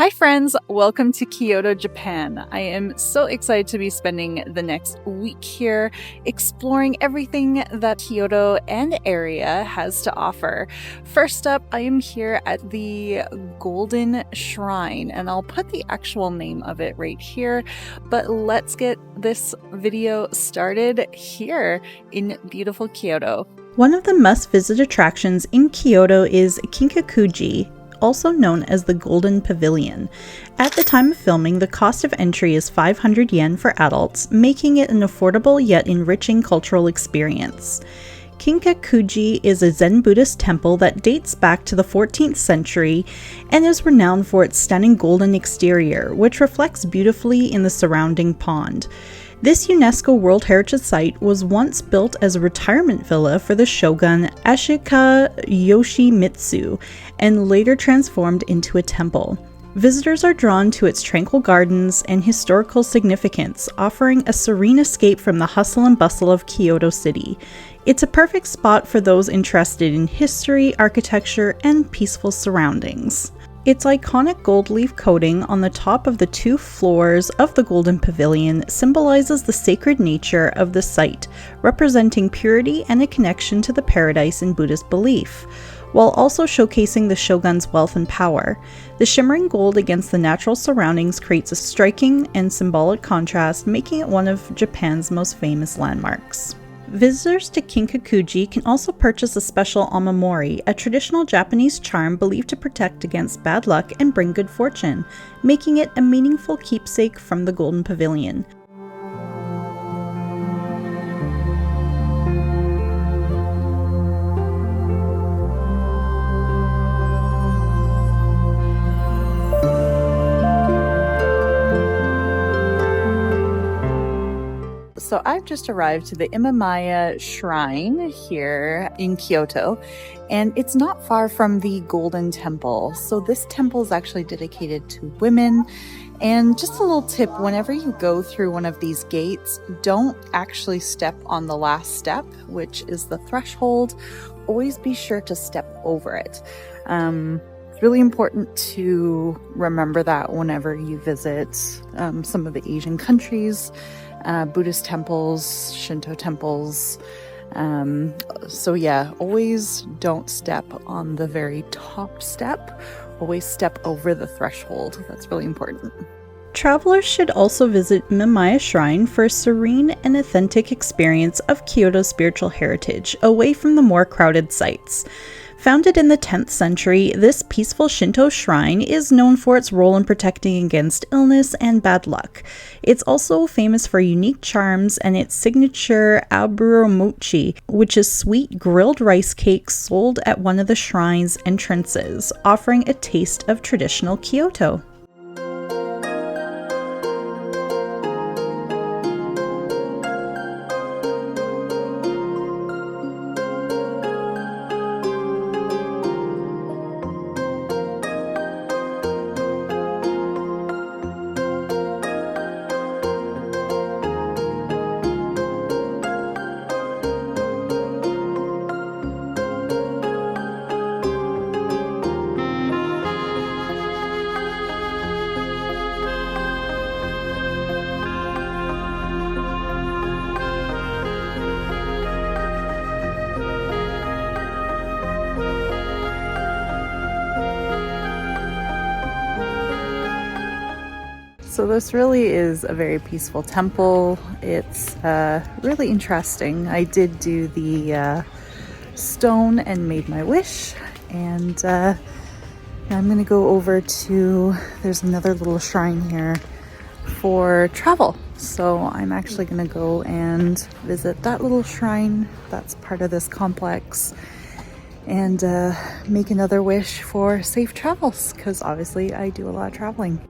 Hi friends, welcome to Kyoto, Japan. I am so excited to be spending the next week here, exploring everything that Kyoto and area has to offer. First up, I am here at the Golden Shrine, and I'll put the actual name of it right here, but let's get this video started here in beautiful Kyoto. One of the must-visit attractions in Kyoto is Kinkaku-ji, also known as the Golden Pavilion. At the time of filming, the cost of entry is 500 yen for adults, making it an affordable yet enriching cultural experience. Kinkaku-ji is a Zen Buddhist temple that dates back to the 14th century and is renowned for its stunning golden exterior, which reflects beautifully in the surrounding pond. This UNESCO World Heritage Site was once built as a retirement villa for the shogun Ashika Yoshimitsu and later transformed into a temple. Visitors are drawn to its tranquil gardens and historical significance, offering a serene escape from the hustle and bustle of Kyoto City. It's a perfect spot for those interested in history, architecture, and peaceful surroundings. Its iconic gold leaf coating on the top of the two floors of the Golden Pavilion symbolizes the sacred nature of the site, representing purity and a connection to the paradise in Buddhist belief, while also showcasing the shogun's wealth and power. The shimmering gold against the natural surroundings creates a striking and symbolic contrast, making it one of Japan's most famous landmarks. Visitors to Kinkaku-ji can also purchase a special omamori, a traditional Japanese charm believed to protect against bad luck and bring good fortune, making it a meaningful keepsake from the Golden Pavilion. So I've just arrived to the Imamiya Shrine here in Kyoto, and it's not far from the Golden Temple. So this temple is actually dedicated to women. And just a little tip, whenever you go through one of these gates, don't actually step on the last step, which is the threshold. Always be sure to step over it. It's really important to remember that whenever you visit some of the Asian countries. Buddhist temples, Shinto temples. So yeah, always don't step on the very top step. Always step over the threshold. That's really important. Travelers should also visit Imamiya Shrine for a serene and authentic experience of Kyoto's spiritual heritage, away from the more crowded sites. Founded in the 10th century, this peaceful Shinto shrine is known for its role in protecting against illness and bad luck. It's also famous for unique charms and its signature aburomochi, which is sweet grilled rice cakes sold at one of the shrine's entrances, offering a taste of traditional Kyoto. So this really is a very peaceful temple. It's really interesting. I did do the stone and made my wish, and I'm gonna go over to, there's another little shrine here for travel. So I'm actually gonna go and visit that little shrine that's part of this complex and make another wish for safe travels, because obviously I do a lot of traveling.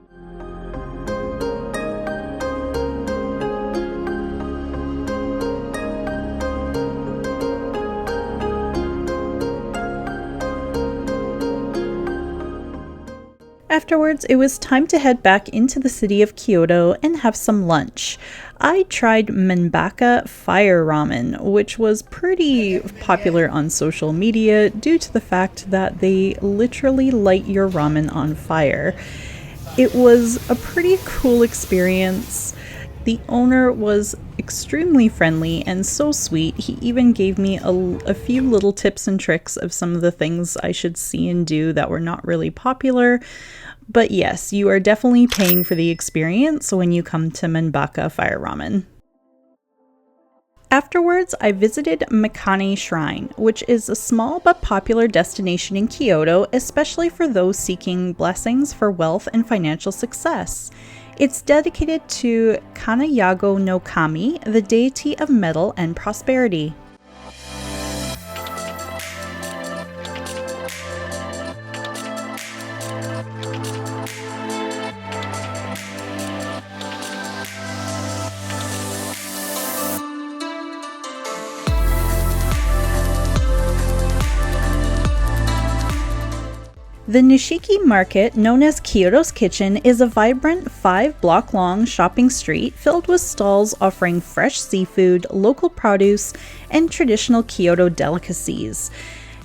Afterwards, it was time to head back into the city of Kyoto and have some lunch. I tried Menbaka fire ramen, which was pretty popular on social media due to the fact that they literally light your ramen on fire. It was a pretty cool experience. The owner was extremely friendly and so sweet. He even gave me a few little tips and tricks of some of the things I should see and do that were not really popular. But yes, you are definitely paying for the experience when you come to Menbaka Fire Ramen. Afterwards, I visited Mikane Shrine, which is a small but popular destination in Kyoto, especially for those seeking blessings for wealth and financial success. It's dedicated to Kanayago no Kami, the deity of metal and prosperity. The Nishiki Market, known as Kyoto's Kitchen, is a vibrant 5-block-long shopping street filled with stalls offering fresh seafood, local produce, and traditional Kyoto delicacies.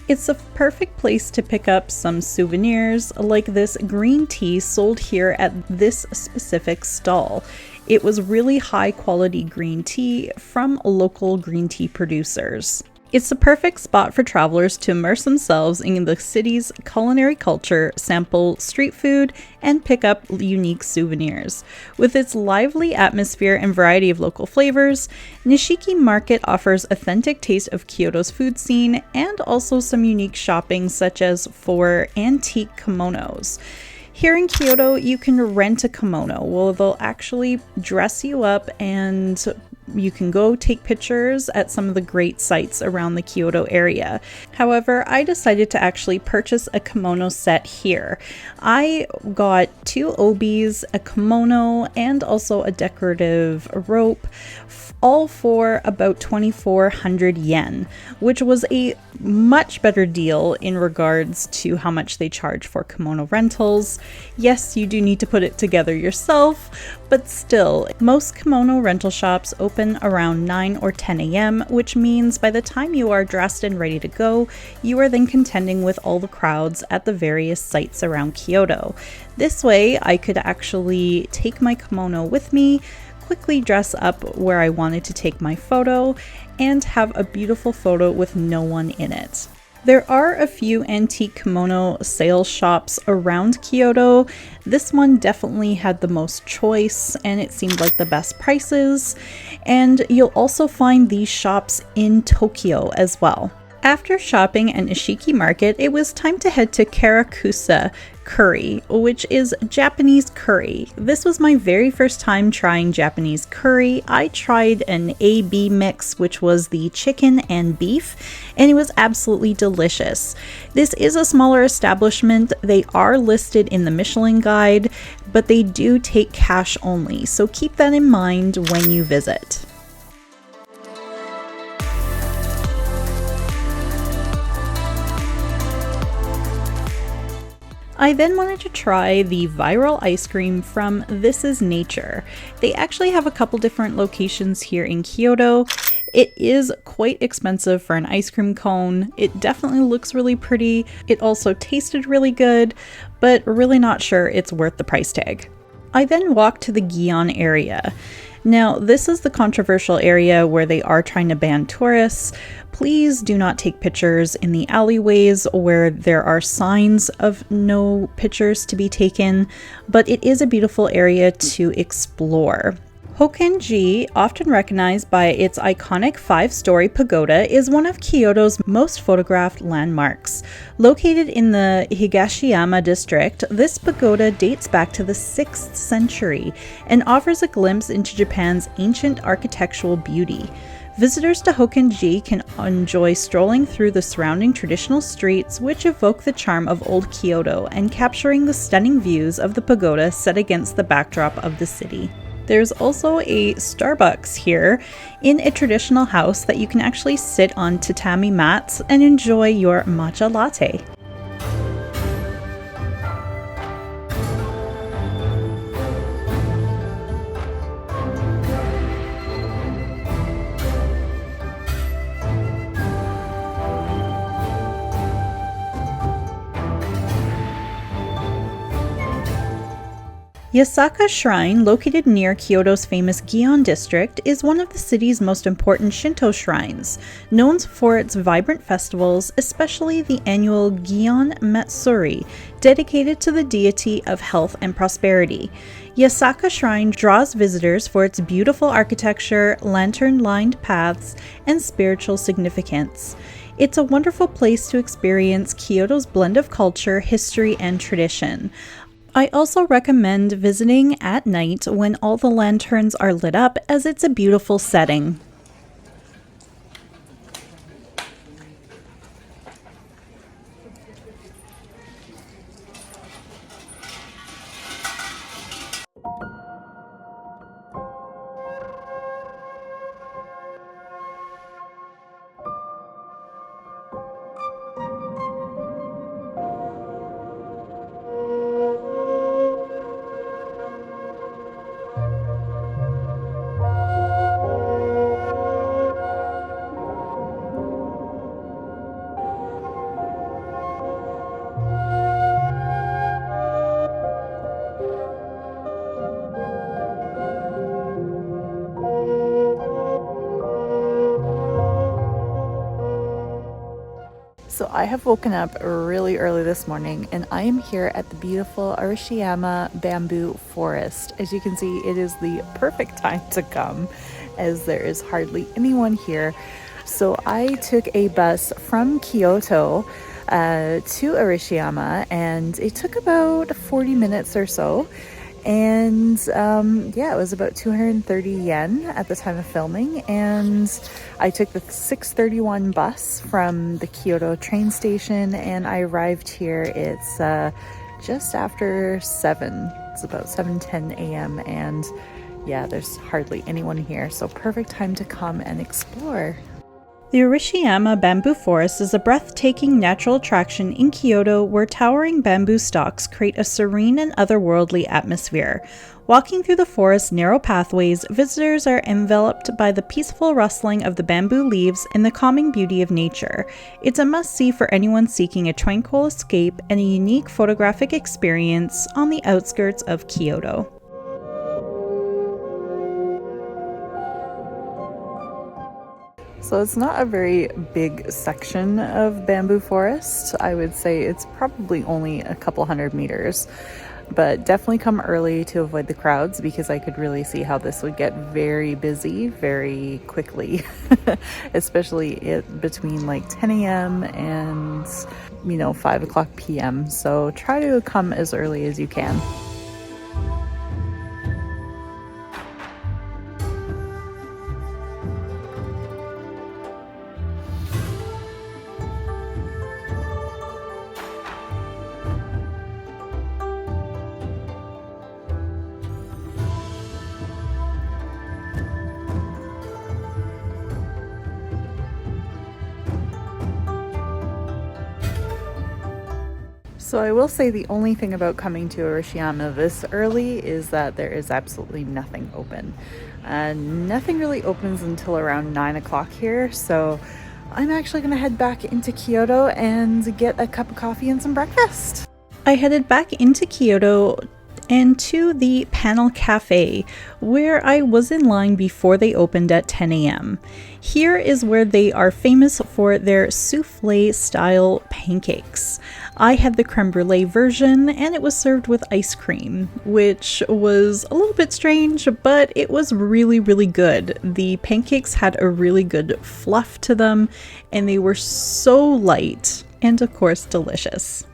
It's a perfect place to pick up some souvenirs, like this green tea sold here at this specific stall. It was really high-quality green tea from local green tea producers. It's the perfect spot for travelers to immerse themselves in the city's culinary culture, sample street food, and pick up unique souvenirs. With its lively atmosphere and variety of local flavors, Nishiki Market offers authentic taste of Kyoto's food scene and also some unique shopping such as for antique kimonos. Here in Kyoto, you can rent a kimono. Well, they'll actually dress you up and you can go take pictures at some of the great sites around the Kyoto area. However, I decided to actually purchase a kimono set here. I got 2 obis, a kimono, and also a decorative rope, all for about 2,400 yen, which was a much better deal in regards to how much they charge for kimono rentals. Yes, you do need to put it together yourself, but still, most kimono rental shops open around 9 or 10 a.m., which means by the time you are dressed and ready to go, you are then contending with all the crowds at the various sites around Kyoto. This way, I could actually take my kimono with me, quickly dress up where I wanted to take my photo, and have a beautiful photo with no one in it. There are a few antique kimono sales shops around Kyoto. This one definitely had the most choice and it seemed like the best prices. And you'll also find these shops in Tokyo as well. After shopping at Nishiki Market, it was time to head to Kusa curry, which is Japanese curry. This was my very first time trying Japanese curry. I tried an A-B mix, which was the chicken and beef, and it was absolutely delicious. This is a smaller establishment. They are listed in the Michelin Guide, but they do take cash only, so keep that in mind when you visit. I then wanted to try the viral ice cream from This Is Nature. They actually have a couple different locations here in Kyoto. It is quite expensive for an ice cream cone. It definitely looks really pretty. It also tasted really good, but really not sure it's worth the price tag. I then walked to the Gion area. Now, this is the controversial area where they are trying to ban tourists. Please do not take pictures in the alleyways where there are signs of no pictures to be taken, but it is a beautiful area to explore. Hōkan-ji, often recognized by its iconic 5-story pagoda, is one of Kyoto's most photographed landmarks. Located in the Higashiyama district, this pagoda dates back to the 6th century and offers a glimpse into Japan's ancient architectural beauty. Visitors to Hōkan-ji can enjoy strolling through the surrounding traditional streets, which evoke the charm of old Kyoto and capturing the stunning views of the pagoda set against the backdrop of the city. There's also a Starbucks here in a traditional house that you can actually sit on tatami mats and enjoy your matcha latte. Yasaka Shrine, located near Kyoto's famous Gion District, is one of the city's most important Shinto shrines, known for its vibrant festivals, especially the annual Gion Matsuri, dedicated to the deity of health and prosperity. Yasaka Shrine draws visitors for its beautiful architecture, lantern-lined paths, and spiritual significance. It's a wonderful place to experience Kyoto's blend of culture, history, and tradition. I also recommend visiting at night when all the lanterns are lit up, as it's a beautiful setting. So I have woken up really early this morning and I am here at the beautiful Arashiyama Bamboo Forest. As you can see, it is the perfect time to come as there is hardly anyone here. So I took a bus from Kyoto to Arashiyama and it took about 40 minutes or so. And yeah, it was about 230 yen at the time of filming, and I took the 6:31 bus from the Kyoto train station and I arrived here. It's just after 7. It's about 7:10 a.m. and yeah, there's hardly anyone here, so perfect time to come and explore. The Arashiyama Bamboo Forest is a breathtaking natural attraction in Kyoto where towering bamboo stalks create a serene and otherworldly atmosphere. Walking through the forest's narrow pathways, visitors are enveloped by the peaceful rustling of the bamboo leaves and the calming beauty of nature. It's a must-see for anyone seeking a tranquil escape and a unique photographic experience on the outskirts of Kyoto. So it's not a very big section of bamboo forest. I would say it's probably only a couple hundred meters, but definitely come early to avoid the crowds because I could really see how this would get very busy very quickly, especially between like 10 a.m. and 5 o'clock p.m. So try to come as early as you can. So I will say the only thing about coming to Arashiyama this early is that there is absolutely nothing open. Nothing really opens until around 9 o'clock here, so I'm actually going to head back into Kyoto and get a cup of coffee and some breakfast. I headed back into Kyoto and to the Panel Cafe, where I was in line before they opened at 10 a.m. Here is where they are famous for their souffle-style pancakes. I had the creme brulee version, and it was served with ice cream, which was a little bit strange, but it was really, really good. The pancakes had a really good fluff to them, and they were so light, and of course, delicious.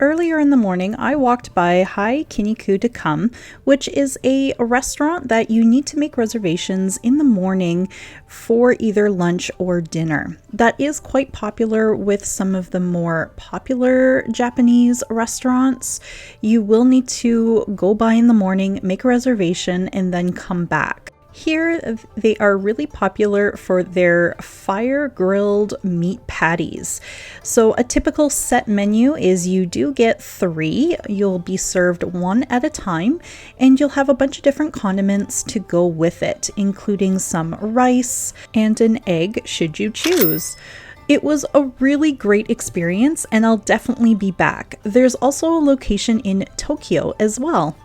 Earlier in the morning, I walked by Hikiniku, which is a restaurant that you need to make reservations in the morning for either lunch or dinner. That is quite popular with some of the more popular Japanese restaurants. You will need to go by in the morning, make a reservation, and then come back. Here, they are really popular for their fire-grilled meat patties. So a typical set menu is you do get 3. You'll be served 1 at a time, and you'll have a bunch of different condiments to go with it, including some rice and an egg, should you choose. It was a really great experience, and I'll definitely be back. There's also a location in Tokyo as well.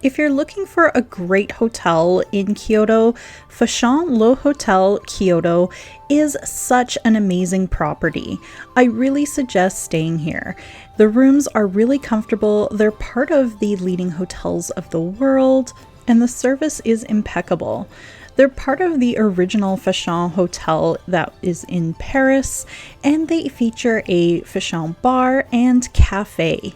If you're looking for a great hotel in Kyoto, Fashion Le Hotel Kyoto is such an amazing property. I really suggest staying here. The rooms are really comfortable, they're part of the leading hotels of the world, and the service is impeccable. They're part of the original Fashion Hotel that is in Paris, and they feature a Fashion bar and cafe.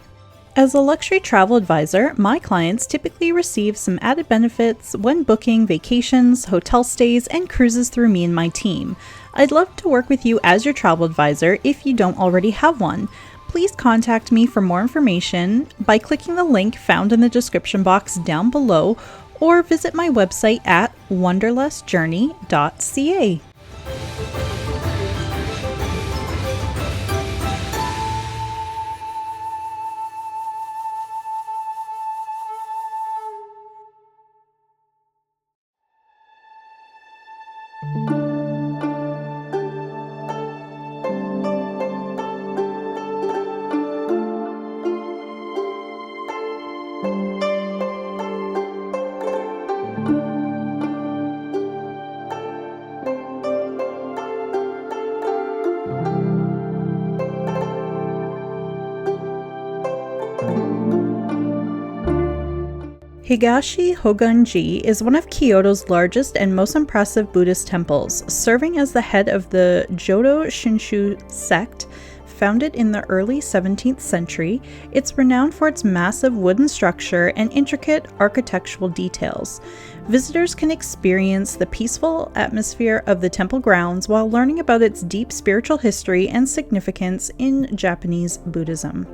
As a luxury travel advisor, my clients typically receive some added benefits when booking vacations, hotel stays, and cruises through me and my team. I'd love to work with you as your travel advisor if you don't already have one. Please contact me for more information by clicking the link found in the description box down below, or visit my website at wanderlustjourney.ca. Higashi Hongan-ji is one of Kyoto's largest and most impressive Buddhist temples, serving as the head of the Jodo Shinshu sect. Founded in the early 17th century, it's renowned for its massive wooden structure and intricate architectural details. Visitors can experience the peaceful atmosphere of the temple grounds while learning about its deep spiritual history and significance in Japanese Buddhism.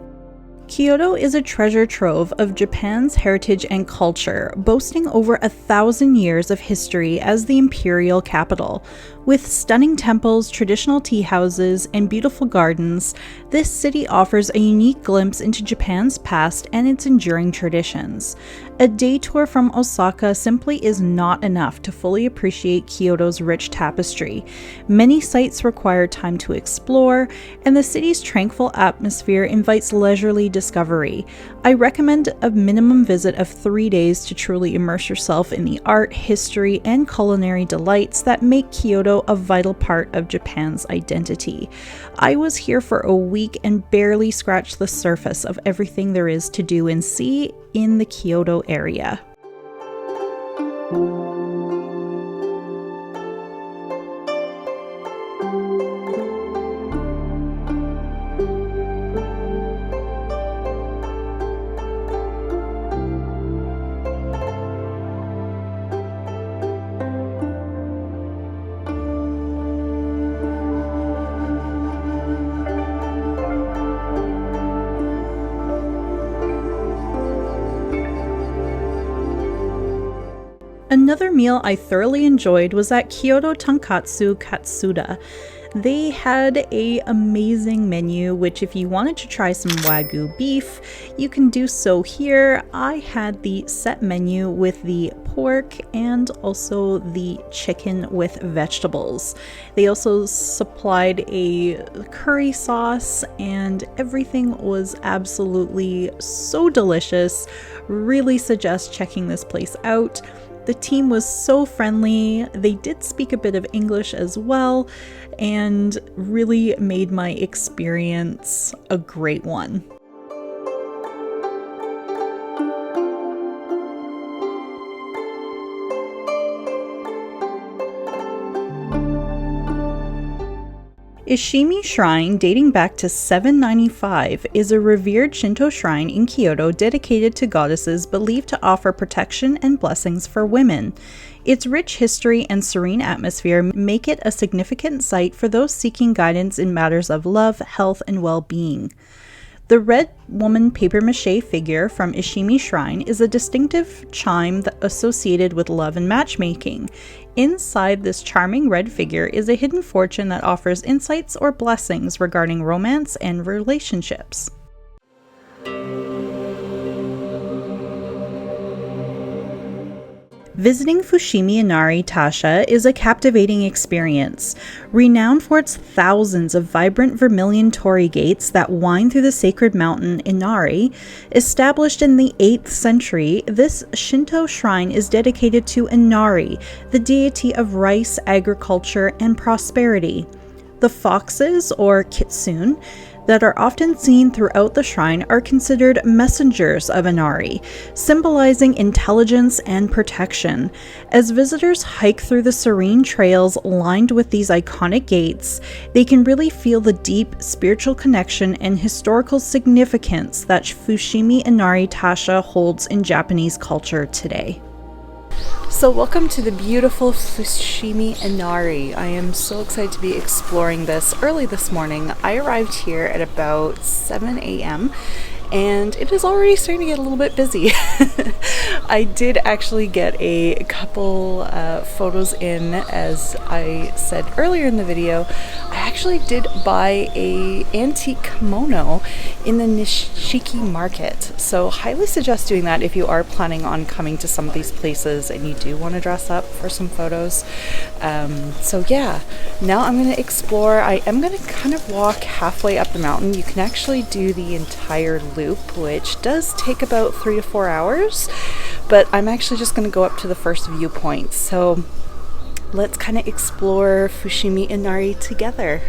Kyoto is a treasure trove of Japan's heritage and culture, boasting over 1,000 years of history as the imperial capital. With stunning temples, traditional tea houses, and beautiful gardens, this city offers a unique glimpse into Japan's past and its enduring traditions. A day tour from Osaka simply is not enough to fully appreciate Kyoto's rich tapestry. Many sites require time to explore, and the city's tranquil atmosphere invites leisurely discovery. I recommend a minimum visit of 3 days to truly immerse yourself in the art, history, and culinary delights that make Kyoto a vital part of Japan's identity. I was here for a week and barely scratched the surface of everything there is to do and see in the Kyoto area. Another meal I thoroughly enjoyed was at Kyoto Tonkatsu Katsuda. They had an amazing menu, which if you wanted to try some Wagyu beef, you can do so here. I had the set menu with the pork and also the chicken with vegetables. They also supplied a curry sauce, and everything was absolutely so delicious. Really suggest checking this place out. The team was so friendly. They did speak a bit of English as well, and really made my experience a great one. Ichihime Shrine, dating back to 795, is a revered Shinto shrine in Kyoto dedicated to goddesses believed to offer protection and blessings for women. Its rich history and serene atmosphere make it a significant site for those seeking guidance in matters of love, health, and well-being. The red woman papier-mâché figure from Ichihime Shrine is a distinctive chime associated with love and matchmaking. Inside this charming red figure is a hidden fortune that offers insights or blessings regarding romance and relationships. Visiting Fushimi Inari Taisha is a captivating experience. Renowned for its thousands of vibrant vermilion torii gates that wind through the sacred mountain Inari, established in the 8th century, this Shinto shrine is dedicated to Inari, the deity of rice, agriculture, and prosperity. The foxes, or kitsune, that are often seen throughout the shrine are considered messengers of Inari, symbolizing intelligence and protection. As visitors hike through the serene trails lined with these iconic gates, they can really feel the deep spiritual connection and historical significance that Fushimi Inari Taisha holds in Japanese culture today. So welcome to the beautiful Fushimi Inari. I am so excited to be exploring this early this morning. I arrived here at about 7 a.m. and it is already starting to get a little bit busy. I did actually get a couple photos in, as I said earlier in the video. I actually did buy a antique kimono in the Nishiki Market, so highly suggest doing that if you are planning on coming to some of these places and you do want to dress up for some photos. So yeah, now I'm going to explore. I am going to kind of walk halfway up the mountain. You can actually do the entire loop, which does take about 3 to 4 hours, but I'm actually just going to go up to the first viewpoint. So let's kind of explore Fushimi Inari together.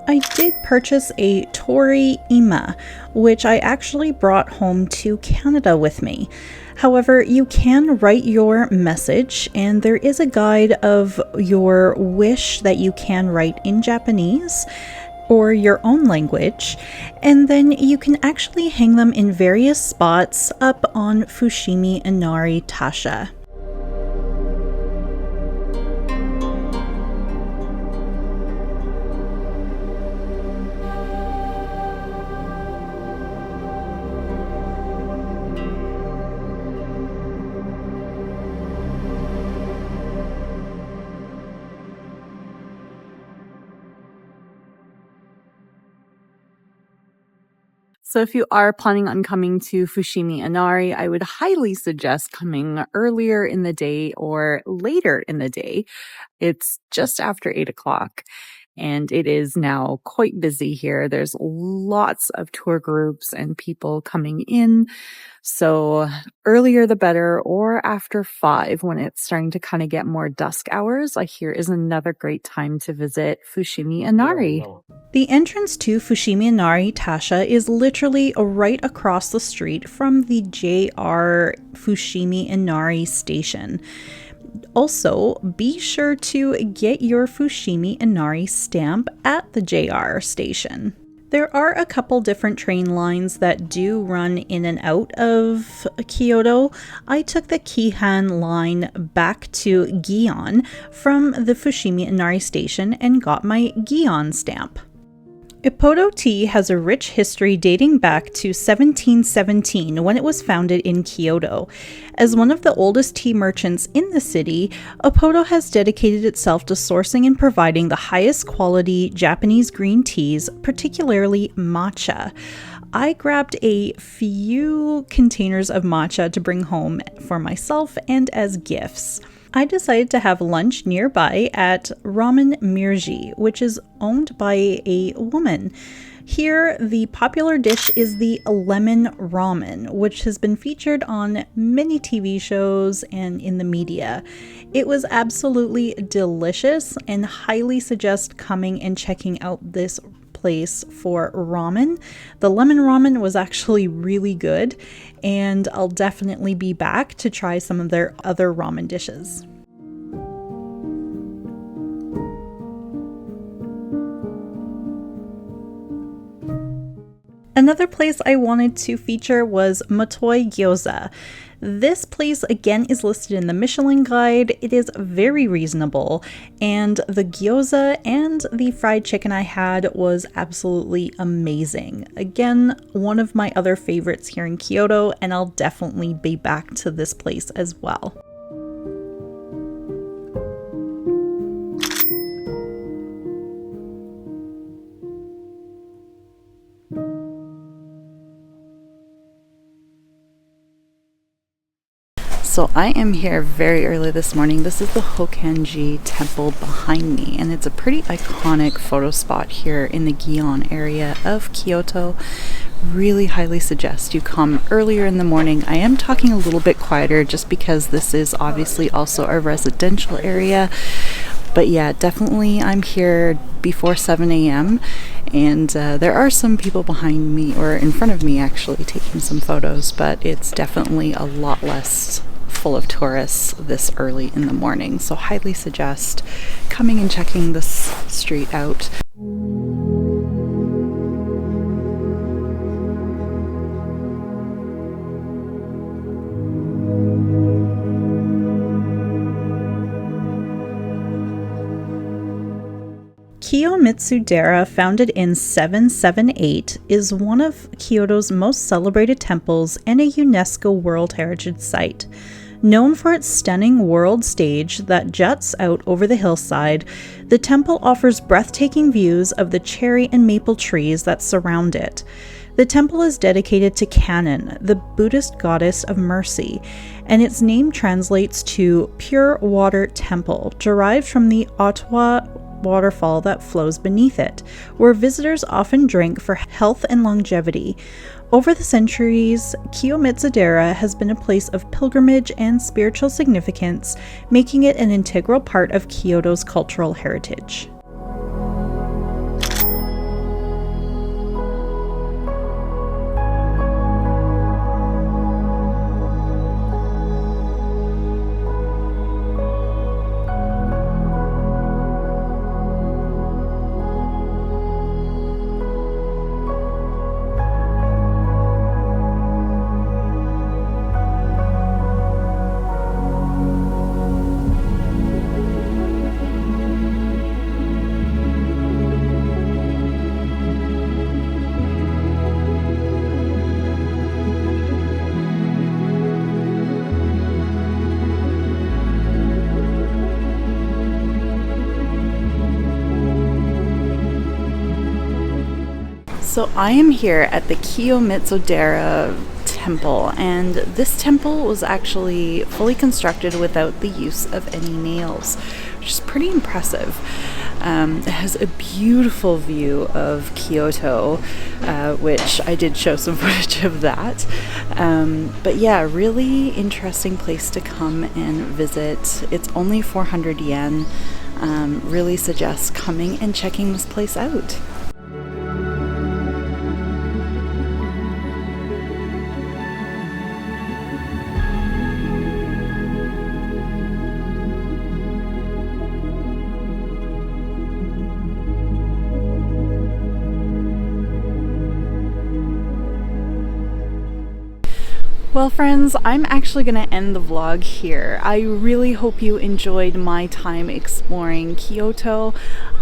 I did purchase a torii ima, which I actually brought home to Canada with me. However, you can write your message, and there is a guide of your wish that you can write in Japanese or your own language, and then you can actually hang them in various spots up on Fushimi Inari Taisha. So if you are planning on coming to Fushimi Inari, I would highly suggest coming earlier in the day or later in the day. It's just after 8 o'clock. and it is now quite busy here. There's lots of tour groups and people coming in. So earlier the better, or after 5 when it's starting to kind of get more dusk hours, I hear is another great time to visit Fushimi Inari. The entrance to Fushimi Inari Taisha is literally right across the street from the JR Fushimi Inari station. Also, be sure to get your Fushimi Inari stamp at the JR station. There are a couple different train lines that do run in and out of Kyoto. I took the Keihan line back to Gion from the Fushimi Inari station and got my Gion stamp. Ippodo Tea has a rich history dating back to 1717 when it was founded in Kyoto. As one of the oldest tea merchants in the city, Ippodo has dedicated itself to sourcing and providing the highest quality Japanese green teas, particularly matcha. I grabbed a few containers of matcha to bring home for myself and as gifts. I decided to have lunch nearby at Ramen Mirji, which is owned by a woman. Here, the popular dish is the lemon ramen, which has been featured on many TV shows and in the media. It was absolutely delicious and highly suggest coming and checking out this place for ramen. The lemon ramen was actually really good, and I'll definitely be back to try some of their other ramen dishes. Another place I wanted to feature was MOTOI Gyoza. This place again is listed in the Michelin Guide. It is very reasonable, and the gyoza and the fried chicken I had was absolutely amazing. Again, one of my other favorites here in Kyoto, and I'll definitely be back to this place as well. So I am here very early this morning. This is the Hōkan-ji temple behind me, and it's a pretty iconic photo spot here in the Gion area of Kyoto. Really highly suggest you come earlier in the morning. I am talking a little bit quieter just because this is obviously also a residential area. But yeah, definitely I'm here before 7 a.m. and there are some people behind me, or in front of me actually, taking some photos, but it's definitely a lot less full of tourists this early in the morning. So highly suggest coming and checking this street out. Kiyomizu-dera, founded in 778, is one of Kyoto's most celebrated temples and a UNESCO World Heritage Site. Known for its stunning world stage that juts out over the hillside, the temple offers breathtaking views of the cherry and maple trees that surround it. The temple is dedicated to Kannon, the Buddhist goddess of mercy, and its name translates to Pure Water Temple, derived from the Ottawa waterfall that flows beneath it, where visitors often drink for health and longevity. Over the centuries, Kiyomizu-dera has been a place of pilgrimage and spiritual significance, making it an integral part of Kyoto's cultural heritage. So I am here at the Kiyomizu-dera temple, and this temple was actually fully constructed without the use of any nails. which is pretty impressive. It has a beautiful view of Kyoto, which I did show some footage of that. But yeah, really interesting place to come and visit. It's only 400 yen. Really suggest coming and checking this place out. Well friends, I'm actually going to end the vlog here. I really hope you enjoyed my time exploring Kyoto.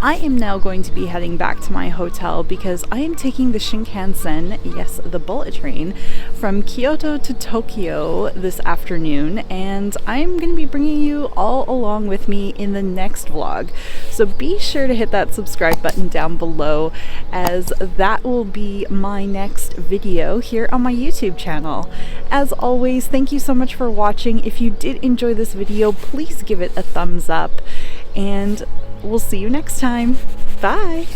I am now going to be heading back to my hotel because I am taking the Shinkansen, yes, the bullet train, from Kyoto to Tokyo this afternoon, and I'm going to be bringing you all along with me in the next vlog. So be sure to hit that subscribe button down below, as that will be my next video here on my YouTube channel. As always, thank you so much for watching. If you did enjoy this video, please give it a thumbs up, and we'll see you next time. Bye!